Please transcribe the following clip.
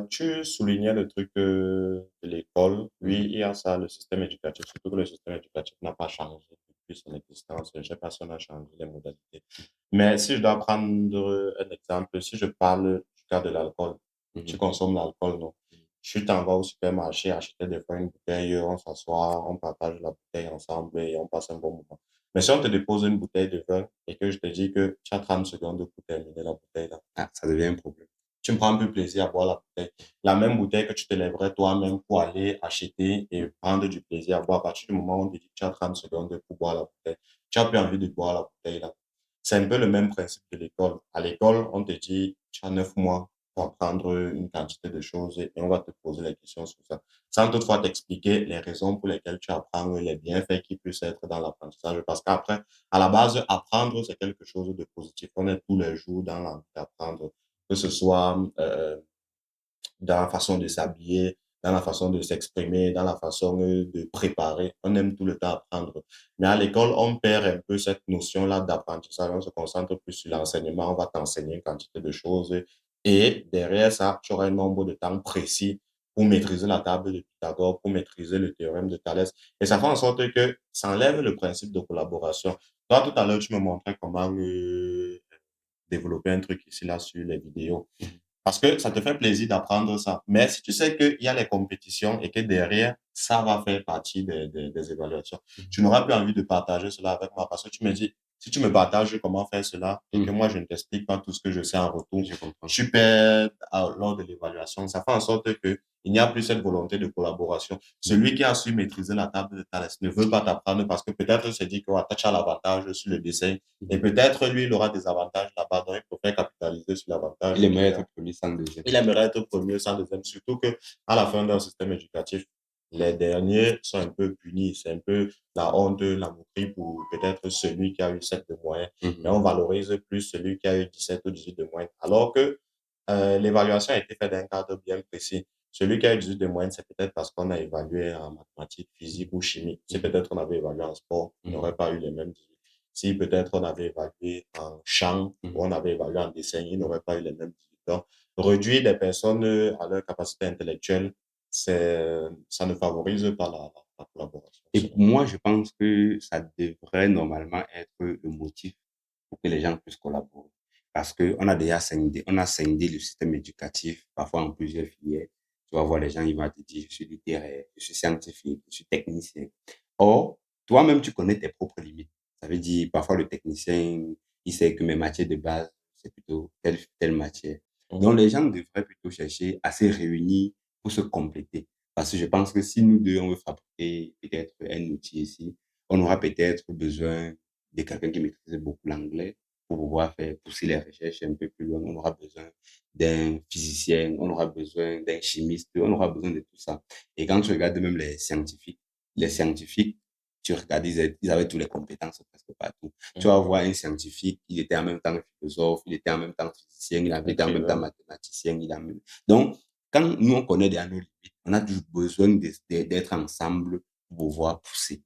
Tu soulignais le truc de l'école. Oui, Mhm. il y a ça, le système éducatif, surtout que le système éducatif n'a pas changé depuis son existence. Je ne sais pas si on a changé les modalités. Mais si je dois prendre un exemple, si je parle du cas de l'alcool, tu Mhm. consommes l'alcool, non? Tu t'en vas au supermarché acheter des fois une bouteille, on s'assoit, on partage la bouteille ensemble et on passe un bon moment. Mais si on te dépose une bouteille de vin et que je te dis que tu as 30 secondes pour terminer la bouteille là, Ah, ça devient un problème. tu me prends plus plaisir à boire la bouteille. La même bouteille que tu te lèverais toi-même pour aller acheter et prendre du plaisir à boire. À partir du moment où on te dit que tu as 30 secondes pour boire la bouteille, tu as plus envie de boire la bouteille là. C'est un peu le même principe que l'école. À l'école, on te dit, tu as 9 mois pour apprendre une quantité de choses et on va te poser les questions sur ça. Sans toutefois t'expliquer les raisons pour lesquelles tu apprends, les bienfaits qui puissent être dans l'apprentissage. Parce qu'après, à la base, apprendre, c'est quelque chose de positif. On est tous les jours dans l'envie d'apprendre, que ce soit dans la façon de s'habiller, dans la façon de s'exprimer, dans la façon de préparer. On aime tout le temps apprendre. Mais à l'école, on perd un peu cette notion-là d'apprentissage. On se concentre plus sur l'enseignement. On va t'enseigner une quantité de choses. Et derrière ça, tu auras un nombre de temps précis pour maîtriser la table de Pythagore, pour maîtriser le théorème de Thalès. Et ça fait en sorte que ça enlève le principe de collaboration. Toi, tout à l'heure, tu me montrais comment développer un truc ici, là, sur les vidéos. Parce que ça te fait plaisir d'apprendre ça. Mais si tu sais qu'il y a les compétitions et que derrière, ça va faire partie des évaluations, tu n'auras plus envie de partager cela avec moi parce que tu me dis, si tu me partages comment faire cela et que Mhm. moi, je ne t'explique pas tout ce que je sais en retour, Je comprends. tu perds lors de l'évaluation. Ça fait en sorte que il n'y a plus cette volonté de collaboration. Mhm. Celui qui a su maîtriser la table de Thalès ne veut pas t'apprendre parce que peut-être il se dit que ouais, tu as l'avantage sur le dessin et Mhm. peut-être lui, il aura des avantages là-bas, donc il préfère capitaliser sur l'avantage Il aimerait qu'il a. être premier sans deuxième. Il aimerait être premier sans deuxième, surtout que à la fin d'un système éducatif, les derniers sont un peu punis. C'est un peu la honte, la moquerie pour peut-être celui qui a eu 7 de moyenne. Mais Mhm. on valorise plus celui qui a eu 17 ou 18 de moyenne. Alors que l'évaluation a été faite dans un cadre bien précis. Celui qui a eu 18 de moyenne, c'est peut-être parce qu'on a évalué en mathématiques, physique ou chimie. Si Mhm. peut-être on avait évalué en sport, on Mhm. n'aurait pas eu les mêmes 18. Si peut-être on avait évalué en chant ou Mhm. on avait évalué en dessin, il n'aurait pas eu les mêmes 18. Donc, réduire les personnes à leur capacité intellectuelle, ça ne favorise pas la collaboration, Et selon moi. moi, je pense que ça devrait normalement être le motif pour que les gens puissent collaborer. Parce qu'on a déjà on a scindé le système éducatif, parfois en plusieurs filières. Tu vas voir les gens, ils vont te dire, je suis littéraire, je suis scientifique, je suis technicien. Or, toi-même, tu connais tes propres limites. Ça veut dire, parfois, le technicien, il sait que mes matières de base, c'est plutôt telle matière. Donc, Mhm. les gens devraient plutôt chercher à se réunir pour se compléter. Parce que je pense que si nous deux, on veut fabriquer peut-être un outil ici, on aura peut-être besoin de quelqu'un qui maîtrise beaucoup l'anglais pour pouvoir faire pousser les recherches un peu plus loin. On aura besoin d'un physicien, on aura besoin d'un chimiste, on aura besoin de tout ça. Et quand tu regardes même les scientifiques, tu regardes, ils avaient toutes les compétences presque partout. Tu vas Mhm. voir un scientifique, il était en même temps philosophe, il était en même temps physicien, il avait été en même temps Écrivain. mathématicien. Donc, quand nous, on connaît déjà nos limites, on a toujours besoin d'être ensemble pour pouvoir pousser.